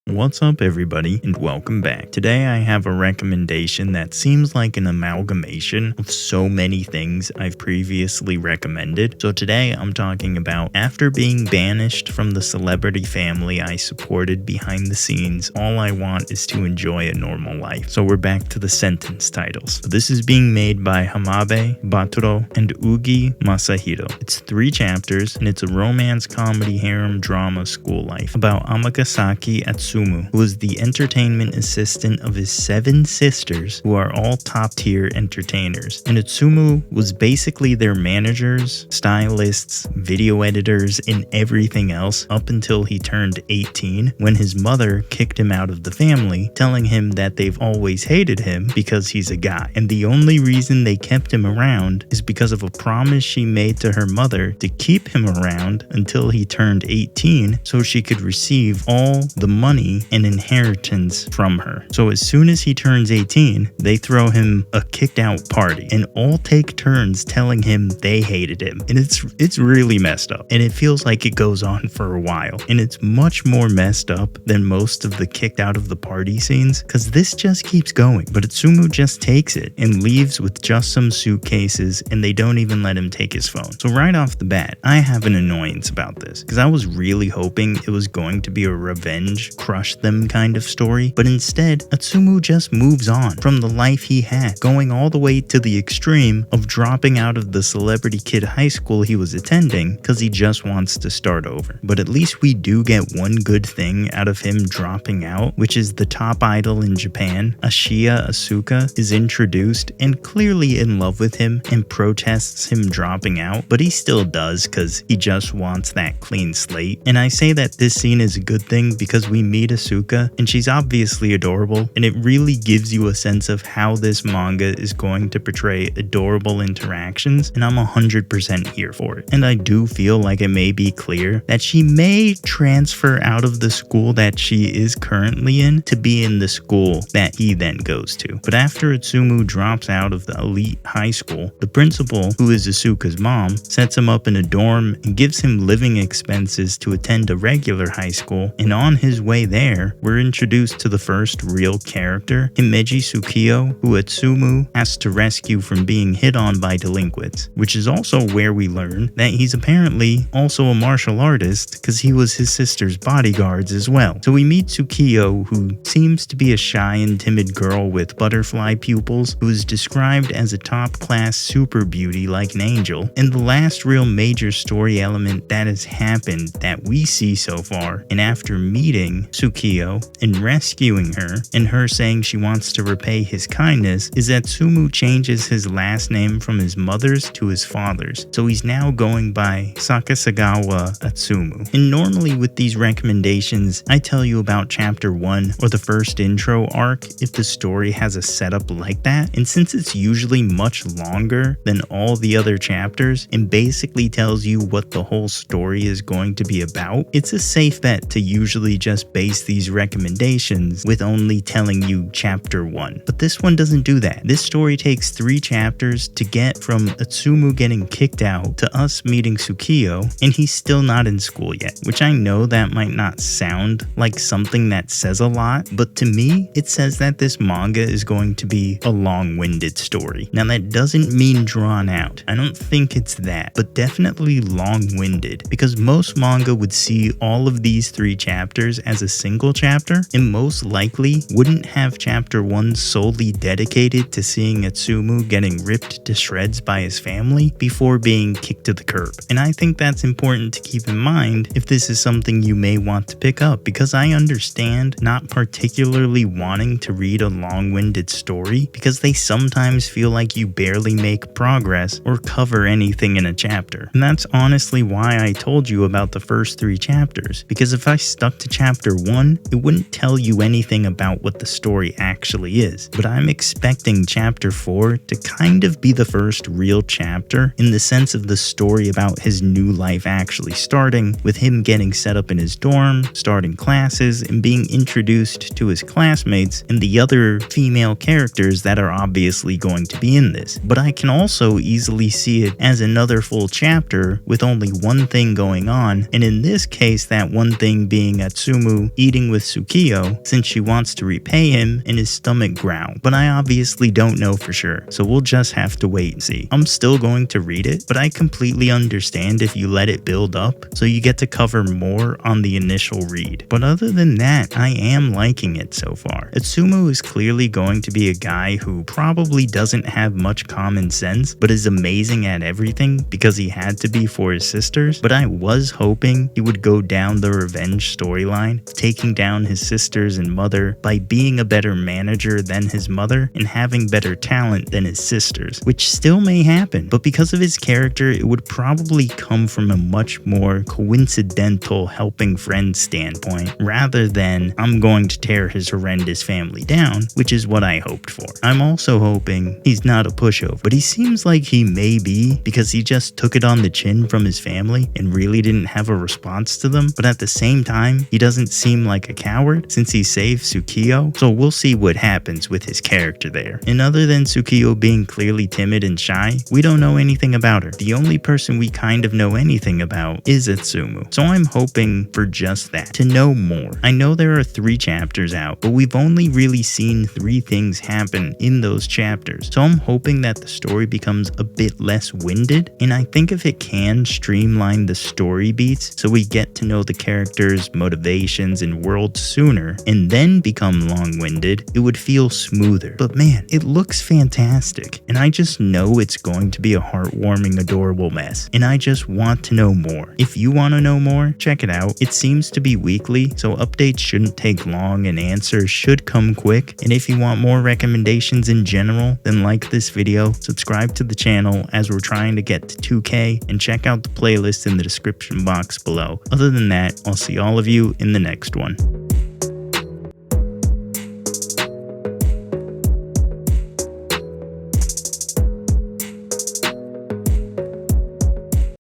What's up everybody and welcome back. Today I have a recommendation that seems like an amalgamation of so many things I've previously recommended. So today I'm talking about after being banished from the celebrity family I supported behind the scenes, all I want is to enjoy a normal life. So we're back to the sentence titles. So this is being made by Hamabe Baturo and Ugi Masahiro. It's 3 chapters and it's a romance comedy harem drama school life about Amagasaki Atsumu, who is the entertainment assistant of his 7 sisters who are all top tier entertainers. And Atsumu was basically their managers, stylists, video editors, and everything else up until he turned 18 when his mother kicked him out of the family, telling him that they've always hated him because he's a guy. And the only reason they kept him around is because of a promise she made to her mother to keep him around until he turned 18 so she could receive all the money and inheritance from her. So as soon as he turns 18, they throw him a kicked out party and all take turns telling him they hated him. And it's really messed up. And it feels like it goes on for a while. And it's much more messed up than most of the kicked out of the party scenes because this just keeps going. But Atsumu just takes it and leaves with just some suitcases and they don't even let him take his phone. So right off the bat, I have an annoyance about this because I was really hoping it was going to be a revenge crush them kind of story, but instead Atsumu just moves on from the life he had, going all the way to the extreme of dropping out of the celebrity kid high school he was attending because he just wants to start over. But at least we do get one good thing out of him dropping out, which is the top idol in Japan, Ashiya Asuka, is introduced and clearly in love with him and protests him dropping out, but he still does because he just wants that clean slate. And I say that this scene is a good thing because we meet Asuka and she's obviously adorable, and it really gives you a sense of how this manga is going to portray adorable interactions, and I'm 100% here for it. And I do feel like it may be clear that she may transfer out of the school that she is currently in to be in the school that he then goes to. But after Atsumu drops out of the elite high school, the principal, who is Asuka's mom, sets him up in a dorm and gives him living expenses to attend a regular high school, and on his way there, we're introduced to the first real character, Himeji Tsukio, who Atsumu has to rescue from being hit on by delinquents, which is also where we learn that he's apparently also a martial artist because he was his sister's bodyguards as well. So we meet Tsukio, who seems to be a shy and timid girl with butterfly pupils, who is described as a top-class super beauty like an angel, and the last real major story element that has happened that we see so far. And after meeting Tsukio and rescuing her, and her saying she wants to repay his kindness, is that Atsumu changes his last name from his mother's to his father's. So he's now going by Sakasagawa Atsumu. And normally with these recommendations, I tell you about chapter 1 or the first intro arc if the story has a setup like that. And since it's usually much longer than all the other chapters and basically tells you what the whole story is going to be about, it's a safe bet to usually just base these recommendations with only telling you chapter 1. But this one doesn't do that. This story takes 3 chapters to get from Atsumu getting kicked out to us meeting Tsukio, and he's still not in school yet, which I know that might not sound like something that says a lot, but to me, it says that this manga is going to be a long-winded story. Now that doesn't mean drawn out. I don't think it's that, but definitely long-winded, because most manga would see all of these 3 chapters as a single chapter, and most likely wouldn't have chapter 1 solely dedicated to seeing Atsumu getting ripped to shreds by his family before being kicked to the curb. And I think that's important to keep in mind if this is something you may want to pick up, because I understand not particularly wanting to read a long-winded story because they sometimes feel like you barely make progress or cover anything in a chapter. And that's honestly why I told you about the first 3 chapters, because if I stuck to chapter 1 1, it wouldn't tell you anything about what the story actually is, but I'm expecting chapter 4 to kind of be the first real chapter in the sense of the story about his new life actually starting, with him getting set up in his dorm, starting classes, and being introduced to his classmates and the other female characters that are obviously going to be in this. But I can also easily see it as another full chapter with only one thing going on, and in this case that one thing being Atsumu eating with Tsukiyo since she wants to repay him and his stomach growl. But I obviously don't know for sure, so we'll just have to wait and see. I'm still going to read it, but I completely understand if you let it build up so you get to cover more on the initial read. But other than that, I am liking it so far. Atsumu is clearly going to be a guy who probably doesn't have much common sense, but is amazing at everything because he had to be for his sisters. But I was hoping he would go down the revenge storyline, taking down his sisters and mother by being a better manager than his mother and having better talent than his sisters, which still may happen, but because of his character, it would probably come from a much more coincidental helping friend standpoint rather than I'm going to tear his horrendous family down, which is what I hoped for. I'm also hoping he's not a pushover, but he seems like he may be because he just took it on the chin from his family and really didn't have a response to them, but at the same time, he doesn't seem like a coward since he saved Tsukiyo, so we'll see what happens with his character there. And other than Tsukiyo being clearly timid and shy, we don't know anything about her. The only person we kind of know anything about is Atsumu, so I'm hoping for just that, to know more. I know there are 3 chapters out, but we've only really seen 3 things happen in those chapters, so I'm hoping that the story becomes a bit less winded, and I think if it can streamline the story beats so we get to know the characters' motivations and world sooner and then become long-winded, it would feel smoother. But man, it looks fantastic, and I just know it's going to be a heartwarming, adorable mess, and I just want to know more. If you want to know more, check it out. It seems to be weekly, so updates shouldn't take long and answers should come quick. And if you want more recommendations in general, then like this video, subscribe to the channel as we're trying to get to 2K, and check out the playlist in the description box below. Other than that, I'll see all of you in the next one.